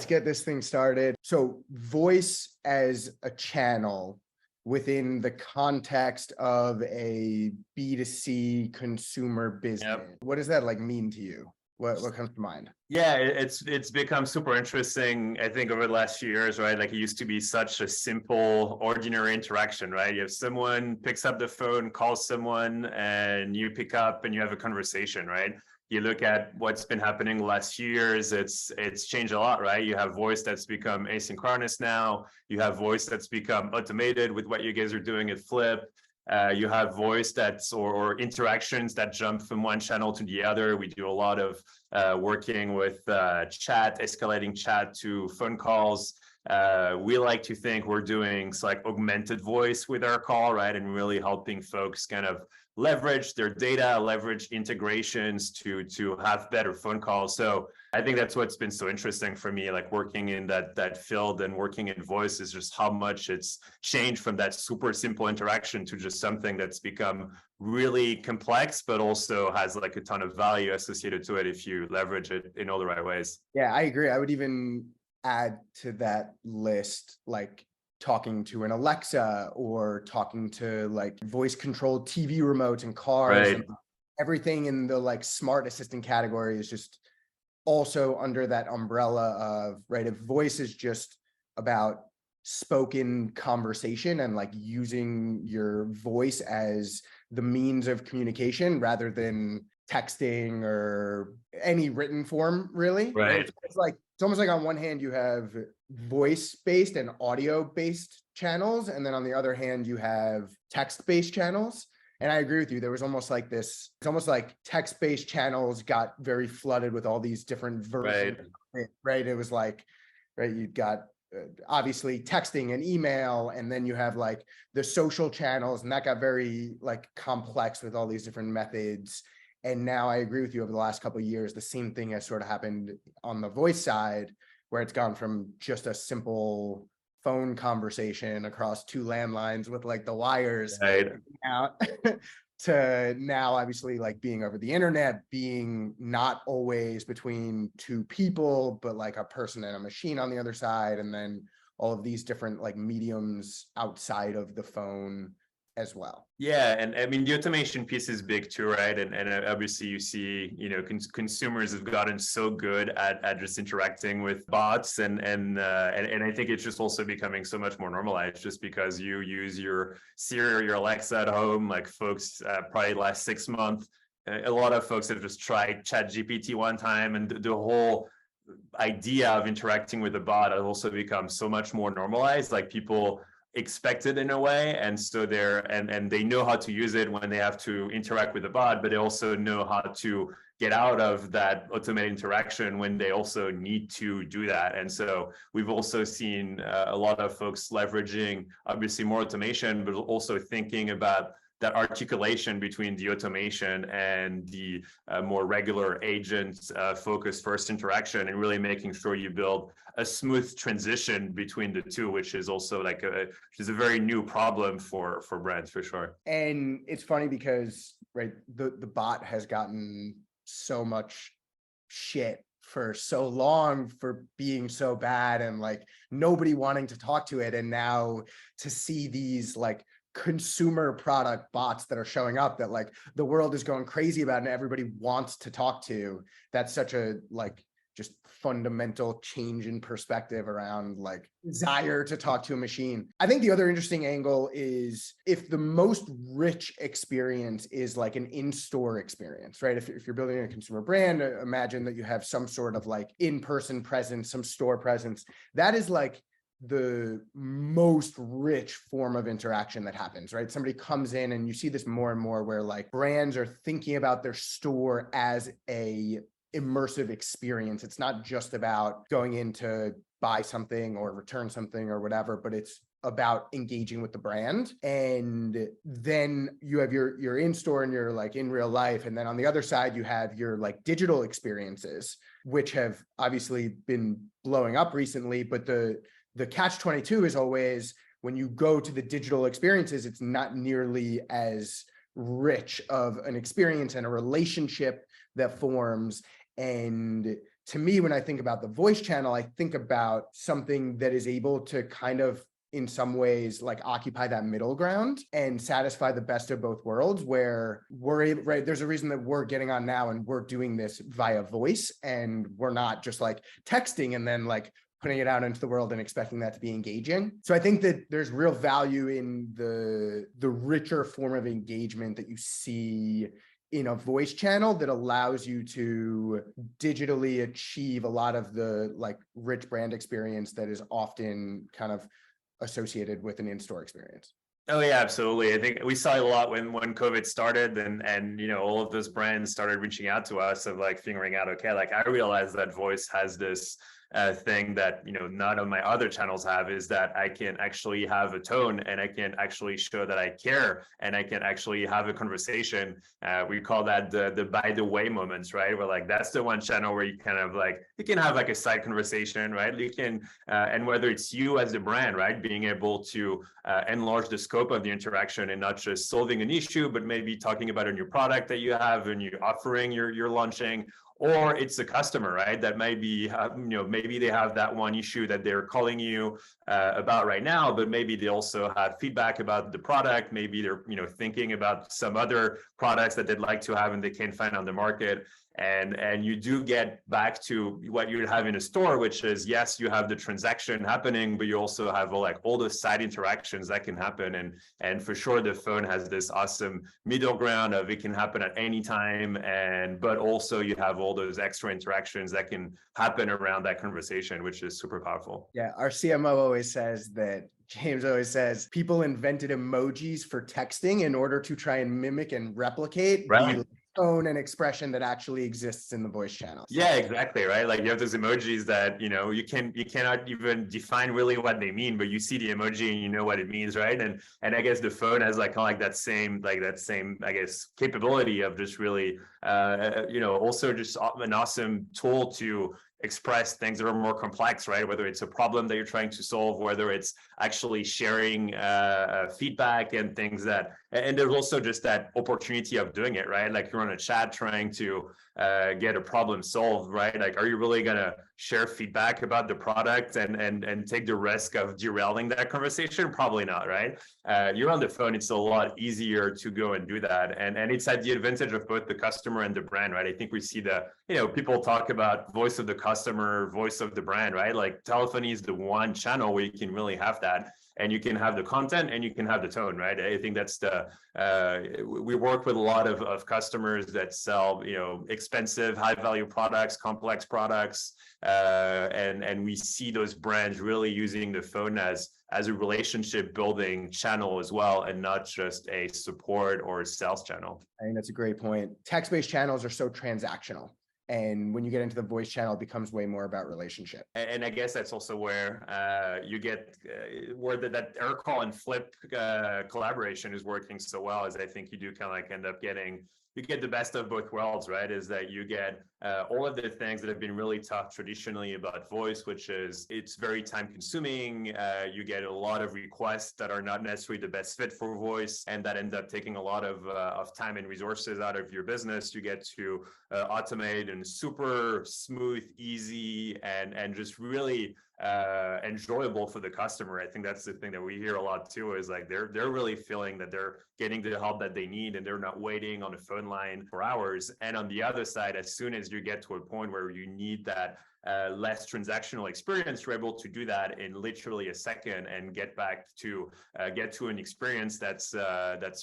let's get this thing started. So voice as a channel within the context of a B2C consumer business. Yep. What does that like mean to you? What comes to mind? Yeah, it's become super interesting, I think, over the last few years, right? Like it used to be such a simple, ordinary interaction, right? You have someone picks up the phone, calls someone, and you pick up and you have a conversation, right? You look at what's been happening the last few years, it's changed a lot, right? You have voice that's become asynchronous now. You have voice that's become automated with what you guys are doing at Flip. You have voice that's or interactions that jump from one channel to the other. We do a lot of working with chat, escalating chat to phone calls. We like to think we're doing like augmented voice with Aircall, right? And really helping folks kind of leverage their data, leverage integrations to have better phone calls. So I think that's what's been so interesting for me, like working in that field and working in voice, is just how much it's changed from that super simple interaction to just something that's become really complex, but also has like a ton of value associated to it if you leverage it in all the right ways. Yeah, I agree. I would even add to that list, like talking to an Alexa or talking to like voice controlled TV remotes in cars. Right. And everything in the like smart assistant category is just also under that umbrella of, right, if voice is just about spoken conversation and like using your voice as the means of communication rather than texting or any written form, really. Right. It's almost like on one hand you have voice-based and audio-based channels, and then on the other hand you have text-based channels. And I agree with you. There was almost like this, it's almost like text-based channels got very flooded with all these different versions, right? It was like, right, you've got obviously texting and email, and then you have like the social channels, and that got very like complex with all these different methods. And now I agree with you, over the last couple of years, the same thing has sort of happened on the voice side, where it's gone from just a simple phone conversation across two landlines with like the wires out to now obviously like being over the internet, being not always between two people, but like a person and a machine on the other side. And then all of these different like mediums outside of the phone as well. Yeah, and I mean the automation piece is big too, right? And obviously you see, you know, consumers have gotten so good at just interacting with bots, and I think it's just also becoming so much more normalized, just because you use your Siri or your Alexa at home. Like folks, probably last 6 months, a lot of folks have just tried ChatGPT one time, and the whole idea of interacting with a bot has also become so much more normalized. Like people expect it in a way, and so and they know how to use it when they have to interact with the bot, but they also know how to get out of that automated interaction when they also need to do that. And so we've also seen a lot of folks leveraging obviously more automation, but also thinking about that articulation between the automation and the more regular agent focused first interaction, and really making sure you build a smooth transition between the two, which is also like which is a very new problem for brands, for sure. And it's funny because, right, the bot has gotten so much shit for so long for being so bad and like nobody wanting to talk to it. And now to see these like consumer product bots that are showing up that like the world is going crazy about and everybody wants to talk to, that's such a like just fundamental change in perspective around like desire to talk to a machine. I think the other interesting angle is if the most rich experience is like an in-store experience, right? If you're building a consumer brand, imagine that you have some sort of like in-person presence, some store presence. That is like the most rich form of interaction that happens, right? Somebody comes in, and you see this more and more where like brands are thinking about their store as a immersive experience. It's not just about going in to buy something or return something or whatever, but it's about engaging with the brand. And then you have your in-store and your like in real life. And then on the other side, you have your like digital experiences, which have obviously been blowing up recently. But the catch-22 is always, when you go to the digital experiences, it's not nearly as rich of an experience and a relationship that forms. And to me, when I think about the voice channel, I think about something that is able to kind of, in some ways, like occupy that middle ground and satisfy the best of both worlds, where we're able, right? There's a reason that we're getting on now and we're doing this via voice, and we're not just like texting and then like putting it out into the world and expecting that to be engaging. So I think that there's real value in the richer form of engagement that you see in a voice channel that allows you to digitally achieve a lot of the like rich brand experience that is often kind of associated with an in-store experience. Oh yeah, absolutely. I think we saw a lot when COVID started, and all of those brands started reaching out to us of like figuring out, okay, like I realized that voice has this thing that none of my other channels have, is that I can actually have a tone, and I can actually show that I care, and I can actually have a conversation. We call that the by the way moments, right? Where like that's the one channel where you kind of like you can have like a side conversation, right? You can and whether it's you as the brand, right, being able to enlarge the scope of the interaction and not just solving an issue, but maybe talking about a new product that you have and you're offering, you're launching. Or it's the customer, right? That might be, maybe they have that one issue that they're calling you about right now, but maybe they also have feedback about the product. Maybe they're, thinking about some other products that they'd like to have and they can't find on the market. And you do get back to what you have in a store, which is, yes, you have the transaction happening, but you also have like all the side interactions that can happen. And for sure, the phone has this awesome middle ground of it can happen at any time. But also you have all those extra interactions that can happen around that conversation, which is super powerful. Yeah, our CMO always says that James always says people invented emojis for texting in order to try and mimic and replicate Right. the tone and expression that actually exists in the voice channel. Yeah, exactly, right? Like you have those emojis that you cannot even define really what they mean, but you see the emoji and you know what it means, right? And I guess the phone has like kind of like that same I guess capability of just really also just an awesome tool to express things that are more complex, right? Whether it's a problem that you're trying to solve, whether it's actually sharing feedback and things that, and there's also just that opportunity of doing it, right? Like you're on a chat trying to get a problem solved, right? Like, are you really gonna share feedback about the product and take the risk of derailing that conversation? Probably not, right? You're on the phone, it's a lot easier to go and do that. And it's at the advantage of both the customer and the brand, right? I think we see people talk about voice of the customer, voice of the brand, right? Like telephony is the one channel where you can really have that. And you can have the content and you can have the tone, right? I think that's we work with a lot of customers that sell, expensive, high value products, complex products. And we see those brands really using the phone as a relationship building channel as well, and not just a support or a sales channel. I think that's a great point. Text-based channels are so transactional. And when you get into the voice channel, it becomes way more about relationship. And I guess that's also where you get where that Aircall and Flip collaboration is working so well, as I think you do kind of like end up getting, you get the best of both worlds, right? Is that you get all of the things that have been really tough traditionally about voice, which is it's very time consuming. You get a lot of requests that are not necessarily the best fit for voice, and that ends up taking a lot of time and resources out of your business. You get to automate and super smooth, easy, and just really enjoyable for the customer. I think that's the thing that we hear a lot too, is like they're really feeling that they're getting the help that they need and they're not waiting on a phone line for hours. And on the other side, as soon as you get to a point where you need that less transactional experience, you're able to do that in literally a second and get to an experience that's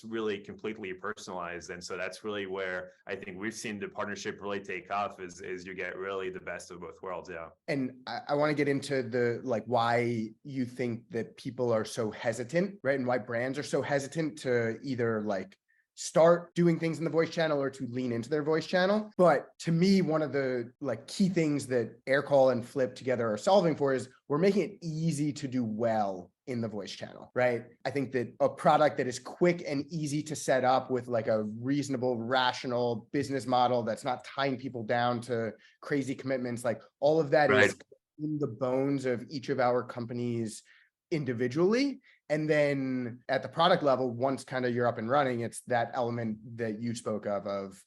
really completely personalized. And so that's really where I think we've seen the partnership really take off, is you get really the best of both worlds. Yeah. And I want to get into the like why you think that people are so hesitant, right? And why brands are so hesitant to either like start doing things in the voice channel or to lean into their voice channel. But to me, one of the like key things that Aircall and Flip together are solving for is we're making it easy to do well in the voice channel, right? I think that a product that is quick and easy to set up with like a reasonable, rational business model that's not tying people down to crazy commitments, like all of that Right. is in the bones of each of our companies individually. And then at the product level, once kind of you're up and running, it's that element that you spoke of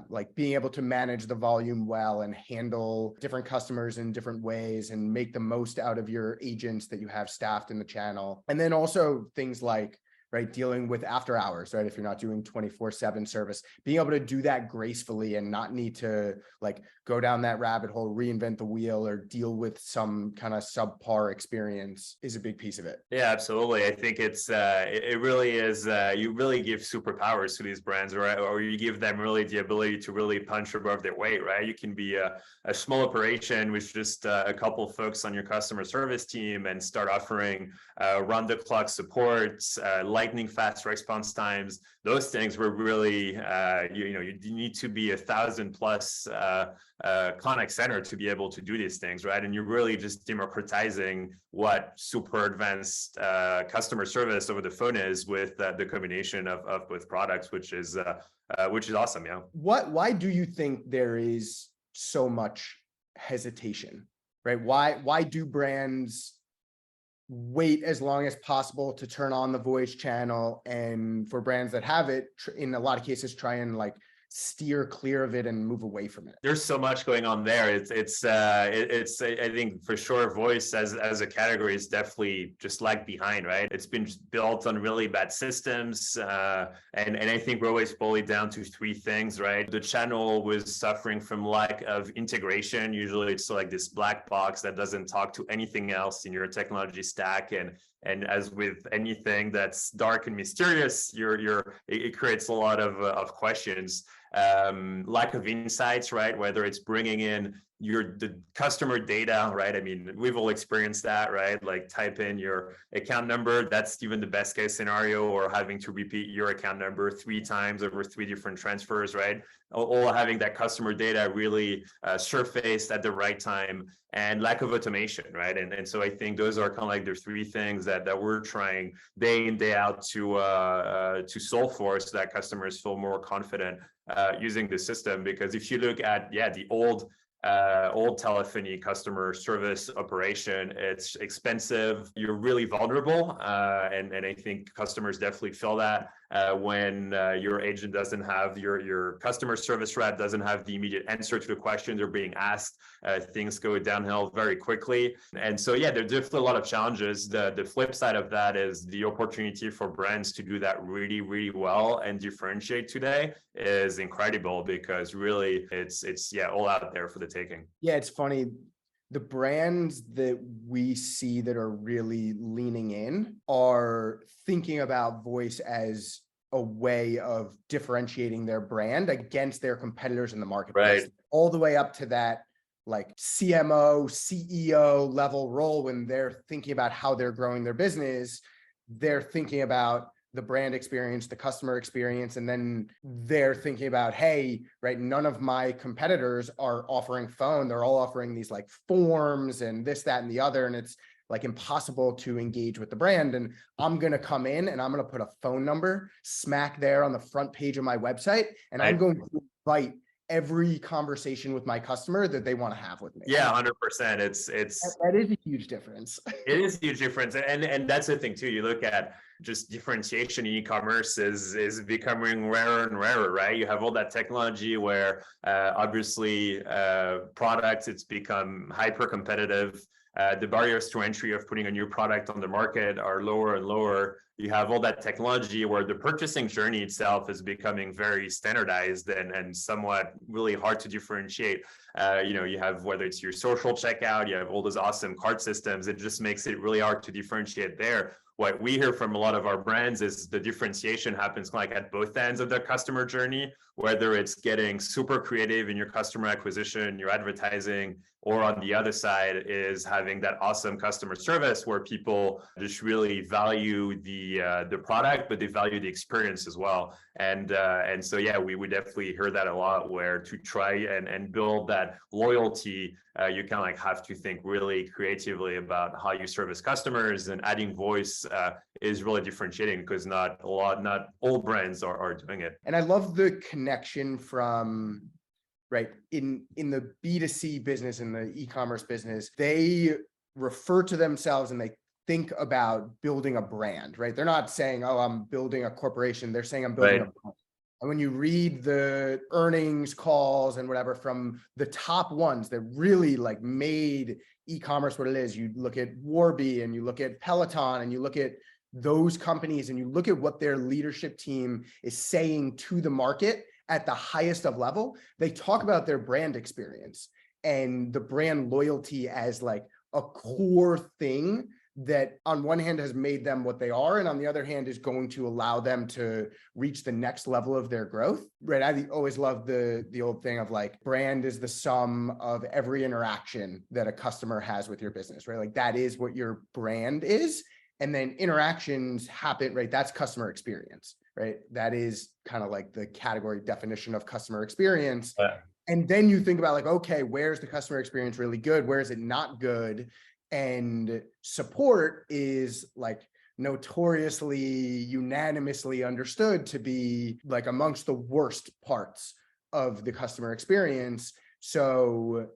like being able to manage the volume well and handle different customers in different ways and make the most out of your agents that you have staffed in the channel. And then also things like, right, dealing with after hours, right? If you're not doing 24/7 service, being able to do that gracefully and not need to like go down that rabbit hole, reinvent the wheel, or deal with some kind of subpar experience is a big piece of it. Yeah, absolutely. I think it really is, you really give superpowers to these brands, right? Or you give them really the ability to really punch above their weight, right? You can be a small operation with just a couple folks on your customer service team and start offering round the clock support, lightning fast response times. Those things were really, you need to be 1,000+ contact center to be able to do these things, right? And you're really just democratizing what super advanced customer service over the phone is with the combination of both products, which is awesome. Yeah. Why do you think there is so much hesitation, right? Why do brands wait as long as possible to turn on the voice channel, and for brands that have it, in a lot of cases, try and like steer clear of it and move away from it? There's so much going on there. It's I think for sure voice as a category is definitely just lag behind, right? It's been built on really bad systems, and I think we're always boiled down to three things, right? The channel was suffering from lack of integration. Usually it's like this black box that doesn't talk to anything else in your technology stack, and as with anything that's dark and mysterious, it creates a lot of questions. Lack of insights, right? Whether it's bringing in the customer data, right? I mean, we've all experienced that, right? Like type in your account number, that's even the best case scenario, or having to repeat your account number 3 times over 3 different transfers, right? All having that customer data really surfaced at the right time, and lack of automation, right? And so I think those are kind of like the 3 things that we're trying day in, day out to solve for, so that customers feel more confident using the system. Because if you look at the old telephony customer service operation, it's expensive, you're really vulnerable, and I think customers definitely feel that when your agent doesn't have, your customer service rep doesn't have the immediate answer to the question they're being asked, things go downhill very quickly. And so there's definitely a lot of challenges. The flip side of that is the opportunity for brands to do that really, really well and differentiate today is incredible, because really it's all out there for the taking. Yeah, it's funny. The brands that we see that are really leaning in are thinking about voice as a way of differentiating their brand against their competitors in the marketplace, Right. all the way up to that like CMO, CEO level role. When they're thinking about how they're growing their business, they're thinking about the brand experience, the customer experience, and then they're thinking about, hey, right, none of my competitors are offering phone. They're all offering these like forms and this, that, and the other. And it's like impossible to engage with the brand. And I'm going to come in and I'm going to put a phone number smack there on the front page of my website. And I'm going to invite every conversation with my customer that they want to have with me. Yeah, 100%. That is a huge difference. It is a huge difference. And that's the thing too. You look at just differentiation in e-commerce is becoming rarer and rarer, right? You have all that technology where obviously products, it's become hyper competitive. The barriers to entry of putting a new product on the market are lower and lower. You have all that technology where the purchasing journey itself is becoming very standardized and somewhat really hard to differentiate. You have, whether it's your social checkout, you have all those awesome cart systems. It just makes it really hard to differentiate there. What we hear from a lot of our brands is the differentiation happens like at both ends of the customer journey, whether it's getting super creative in your customer acquisition, your advertising, or on the other side is having that awesome customer service where people just really value the product, but they value the experience as well. And so we would definitely hear that a lot, where to try and build that loyalty, you kind of like have to think really creatively about how you service customers, and adding voice is really differentiating, because not all brands are doing it. And I love the connection from, right, in the B2C business, in the e-commerce business, they refer to themselves and they think about building a brand, right? They're not saying, oh, I'm building a corporation. They're saying I'm building a brand. And when you read the earnings calls and whatever from the top ones that really like made e-commerce what it is, you look at Warby and you look at Peloton and you look at those companies and you look at what their leadership team is saying to the market at the highest of level, they talk about their brand experience and the brand loyalty as like a core thing that on one hand has made them what they are, and on the other hand is going to allow them to reach the next level of their growth, right? I always love the old thing of like, brand is the sum of every interaction that a customer has with your business, right? Like that is what your brand is. And then interactions happen, right? That's customer experience, right? That is kind of like the category definition of customer experience. Yeah. And then you think about like, okay, where's the customer experience really good? Where is it not good? And support is like notoriously unanimously understood to be like amongst the worst parts of the customer experience. So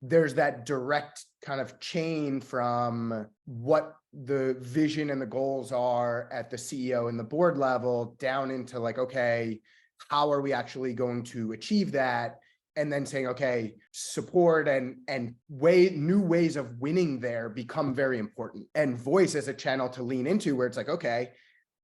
there's that direct kind of chain from what the vision and the goals are at the CEO and the board level down into like, okay, how are we actually going to achieve that? And then saying, okay, support and new ways of winning there become very important. And voice as a channel to lean into, where it's like, okay,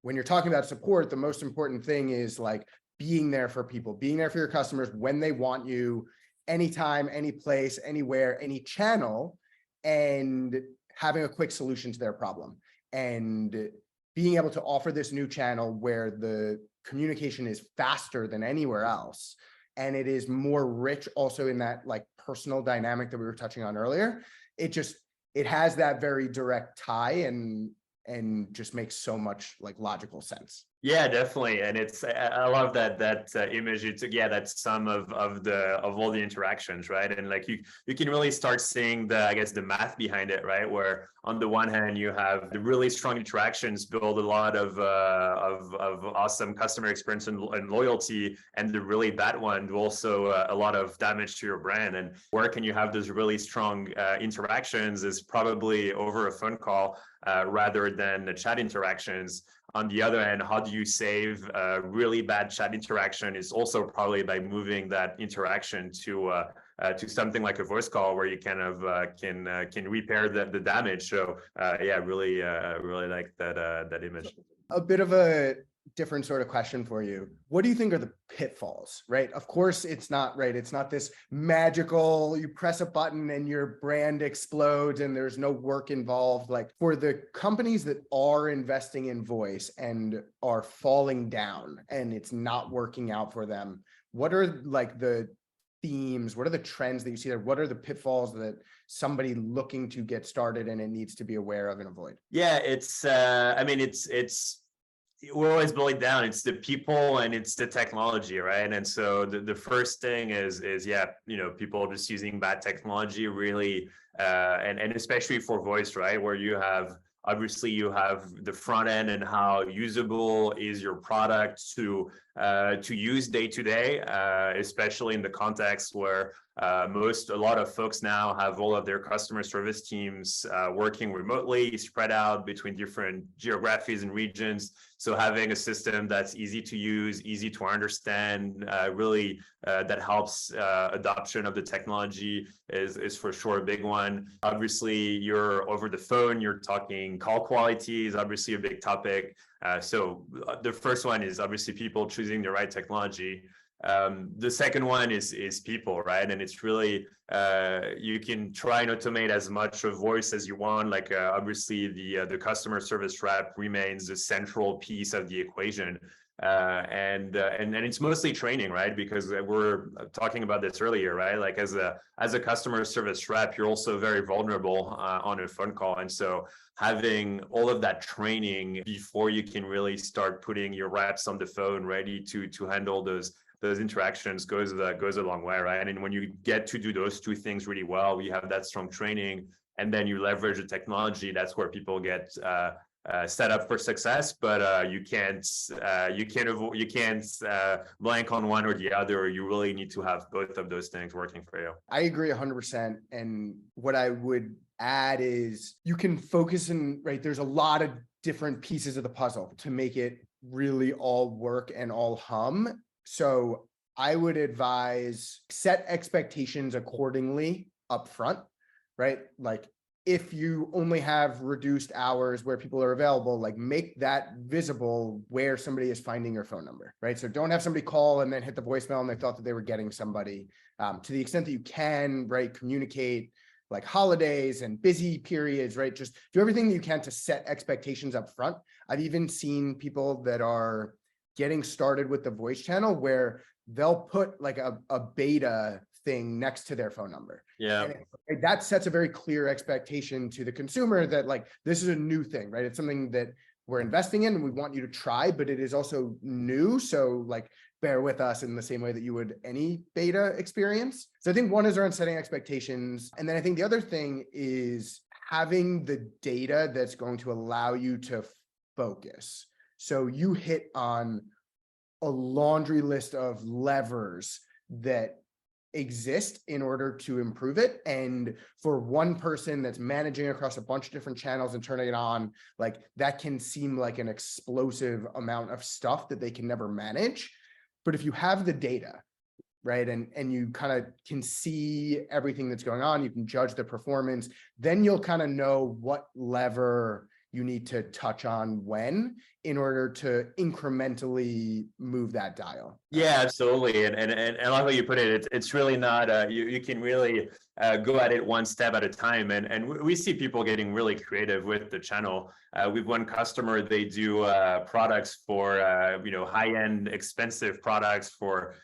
when you're talking about support, the most important thing is like being there for people, being there for your customers when they want you, anytime, any place, anywhere, any channel, and having a quick solution to their problem. And being able to offer this new channel where the communication is faster than anywhere else. And it is more rich also in that like personal dynamic that we were touching on earlier. It has that very direct tie and just makes so much like logical sense. Yeah, definitely, and I love that image you took. Yeah, that's some of all the interactions, right? And like you can really start seeing the math behind it, right? Where on the one hand you have the really strong interactions build a lot of awesome customer experience and loyalty, and the really bad one do also a lot of damage to your brand. And where can you have those really strong interactions is probably over a phone call rather than the chat interactions. On the other hand, how do you save a really bad chat interaction is also probably by moving that interaction to something like a voice call where you kind of can repair the damage. So yeah, really like that image. A bit of a different sort of question for you. What do you think are the pitfalls, right? Of course, it's not right. It's not this magical, you press a button and your brand explodes and there's no work involved. Like for the companies that are investing in voice and are falling down and it's not working out for them, what are like the themes? What are the trends that you see there? What are the pitfalls that somebody looking to get started and it needs to be aware of and avoid? Yeah, it's we're always boiling down. It's the people and it's the technology, right? And so the first thing is yeah, people just using bad technology really, and especially for voice, right? Where you have the front end and how usable is your product to use day to day, especially in the context where a lot of folks now have all of their customer service teams working remotely, spread out between different geographies and regions. So having a system that's easy to use, easy to understand, really that helps adoption of the technology is for sure a big one. Obviously, you're over the phone, you're talking call quality is obviously a big topic. So the first one is obviously people choosing the right technology. The second one is people, right? And it's really you can try and automate as much of voice as you want. Like obviously the customer service rep remains a central piece of the equation. And it's mostly training, right? Because we're talking about this earlier, right? Like as a customer service rep, you're also very vulnerable on a phone call. And so having all of that training before you can really start putting your reps on the phone ready to handle those interactions goes a long way, right? And when you get to do those two things really well, you have that strong training, and then you leverage the technology. That's where people get set up for success. But you can't blank on one or the other. You really need to have both of those things working for you. I agree 100%. And what I would add is you can focus in, right? There's a lot of different pieces of the puzzle to make it really all work and all hum. So I would advise set expectations accordingly up front, right? Like if you only have reduced hours where people are available, like make that visible where somebody is finding your phone number, right? So don't have somebody call and then hit the voicemail and they thought that they were getting somebody. To the extent that you can, right, communicate like holidays and busy periods, right? Just do everything that you can to set expectations up front. I've even seen people that are getting started with the voice channel where they'll put like a beta thing next to their phone number. Yeah. And that sets a very clear expectation to the consumer that like, this is a new thing, right? It's something that we're investing in and we want you to try, but it is also new. So like, bear with us in the same way that you would any beta experience. So I think one is around setting expectations. And then I think the other thing is having the data that's going to allow you to focus. So you hit on a laundry list of levers that exist in order to improve it. And for one person that's managing across a bunch of different channels and turning it on, like that can seem like an explosive amount of stuff that they can never manage. But if you have the data, right, and you kind of can see everything that's going on, you can judge the performance, then you'll kind of know what lever you need to touch on when in order to incrementally move that dial. Yeah, absolutely. And I like how you put it. It's really not, you can really go at it one step at a time. And we see people getting really creative with the channel. We've one customer, they do products for, high-end expensive products for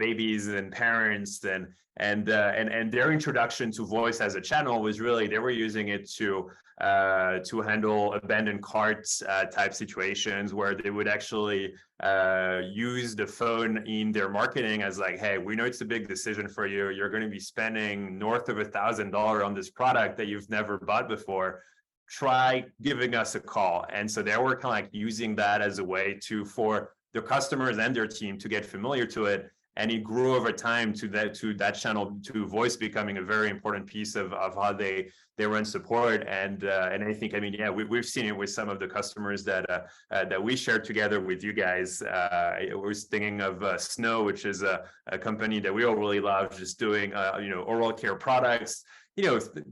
babies and parents and their introduction to voice as a channel was really, they were using it to handle abandoned carts type situations where they would actually use the phone in their marketing as like, hey, we know it's a big decision for you. You're going to be spending north of $1,000 on this product that you've never bought before. Try giving us a call. And so they were kind of like using that as a way for their customers and their team to get familiar to it. And it grew over time to that channel, to voice becoming a very important piece of how they run support. And I think, I mean, yeah, we've seen it with some of the customers that we shared together with you guys. We're thinking of Snow, which is a company that we all really love, just doing oral care products.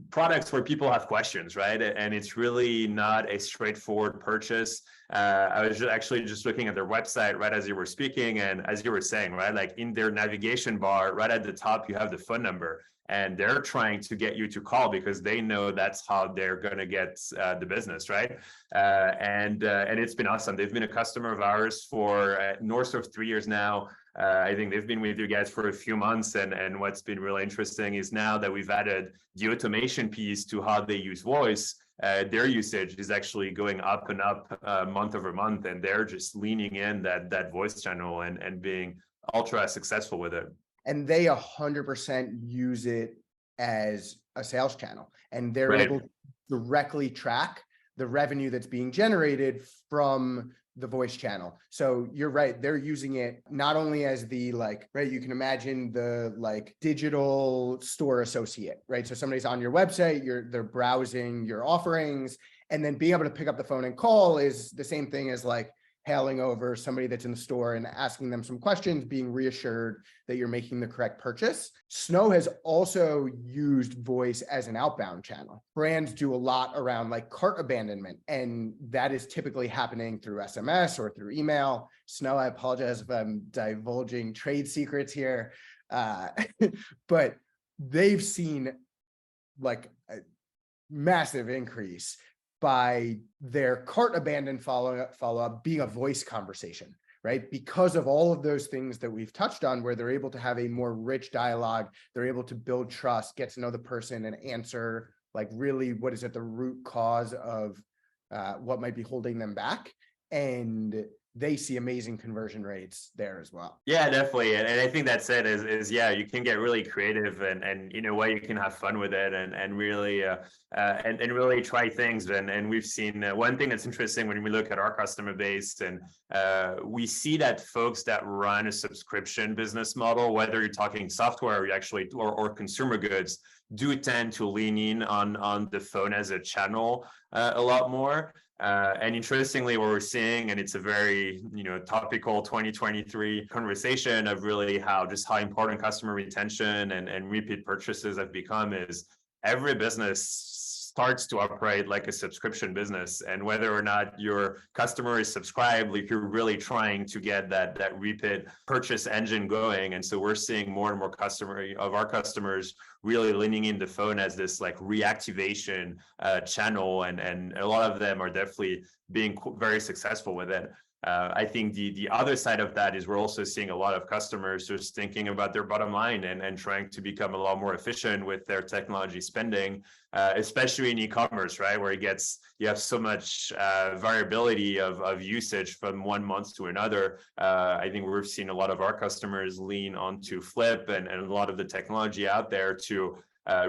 Products where people have questions, right? And it's really not a straightforward purchase. I was actually just looking at their website right as you were speaking, and as you were saying, right, like in their navigation bar, right at the top, you have the phone number, and they're trying to get you to call because they know that's how they're going to get the business, right? And it's been awesome. They've been a customer of ours for north of 3 years now. I think they've been with you guys for a few months, and what's been really interesting is now that we've added the automation piece to how they use voice, their usage is actually going up and up month over month, and they're just leaning in that voice channel and being ultra successful with it. And they 100% use it as a sales channel, and they're Right. able to directly track the revenue that's being generated from the voice channel. So you're right, they're using it not only as the right, you can imagine the digital store associate, right? So somebody's on your website, they're browsing your offerings, and then being able to pick up the phone and call is the same thing as hailing over somebody that's in the store and asking them some questions, being reassured that you're making the correct purchase. Snow has also used voice as an outbound channel. Brands do a lot around cart abandonment, and that is typically happening through SMS or through email. Snow, I apologize if I'm divulging trade secrets here, but they've seen a massive increase by their cart abandon follow-up being a voice conversation, right? Because of all of those things that we've touched on, where they're able to have a more rich dialogue, they're able to build trust, get to know the person, and answer really what is at the root cause of what might be holding them back. And they see amazing conversion rates there as well. Yeah, definitely. And I think that's it is yeah, you can get really creative and in a way you can have fun with it and really and really try things. And we've seen one thing that's interesting when we look at our customer base, and we see that folks that run a subscription business model, whether you're talking software or or consumer goods, do tend to lean in on the phone as a channel a lot more. And interestingly, what we're seeing, and it's a very, topical 2023 conversation of really how important customer retention and repeat purchases have become, is every business starts to operate like a subscription business. And whether or not your customer is subscribed, like, you're really trying to get that repeat purchase engine going. And so we're seeing more and more of our customers really leaning in the phone as this like reactivation channel, and a lot of them are definitely being very successful with it. I think the other side of that is we're also seeing a lot of customers just thinking about their bottom line and trying to become a lot more efficient with their technology spending, especially in e-commerce, right? Where you have so much variability of usage from one month to another. I think we've seen a lot of our customers lean onto Flip and a lot of the technology out there to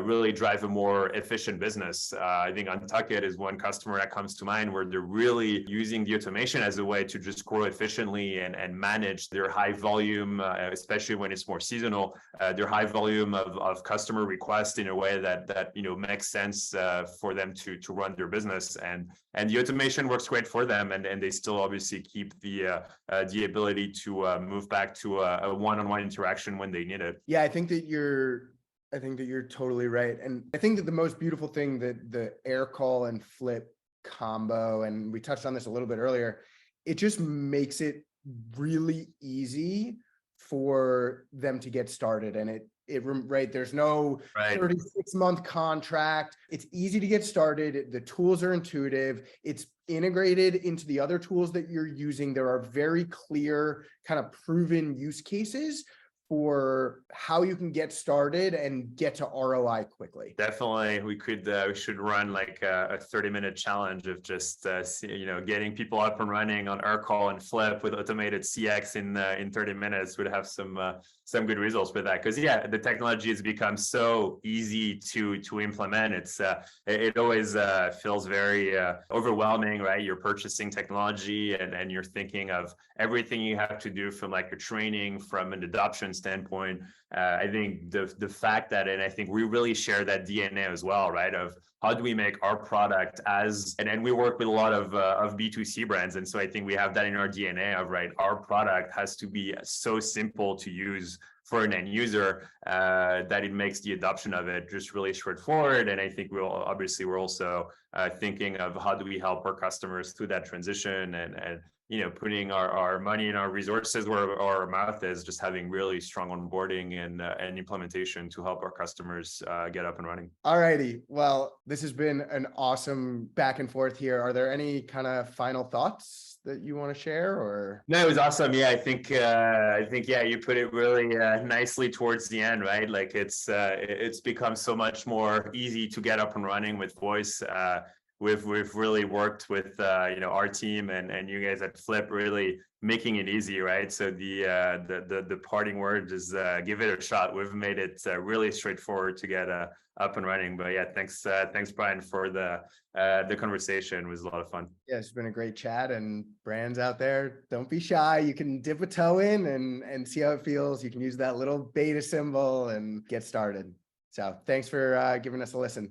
really drive a more efficient business. I think Untuckit is one customer that comes to mind, where they're really using the automation as a way to just grow efficiently and manage their high volume, especially when it's more seasonal, their high volume of customer requests in a way that makes sense for them to run their business. And the automation works great for them, and they still obviously keep the ability to move back to a one-on-one interaction when they need it. Yeah, I think that you're totally right. And I think that the most beautiful thing that the Aircall and Flip combo, and we touched on this a little bit earlier, it just makes it really easy for them to get started. And right, there's no 36-month contract. It's easy to get started. The tools are intuitive. It's integrated into the other tools that you're using. There are very clear kind of proven use cases for how you can get started and get to ROI quickly. Definitely, we should run like a 30-minute challenge of just getting people up and running on Aircall and Flip with automated CX in 30 minutes. Would have some good results with that, because the technology has become so easy to implement. It always feels very overwhelming, right? You're purchasing technology and you're thinking of everything you have to do, from like a training, from an adoption standpoint. I think the fact that, and I think we really share that DNA as well, right? Of how do we make our product and we work with a lot of B2C brands. And so I think we have that in our DNA of, right, our product has to be so simple to use for an end user that it makes the adoption of it just really straightforward. And I think we're also thinking of how do we help our customers through that transition, and putting our money and our resources where our mouth is, just having really strong onboarding and implementation to help our customers get up and running. All righty. Well, this has been an awesome back and forth here. Are there any kind of final thoughts that you want to share? Or no, it was awesome. Yeah, I think you put it really nicely towards the end, right? Like it's become so much more easy to get up and running with voice. We've really worked with our team and you guys at Flip, really making it easy, right? So the parting word is give it a shot. We've made it really straightforward to get up and running. But yeah, thanks Brian for the conversation. It was a lot of fun. Yeah, it's been a great chat. And brands out there, don't be shy. You can dip a toe in and see how it feels. You can use that little beta symbol and get started. So thanks for giving us a listen.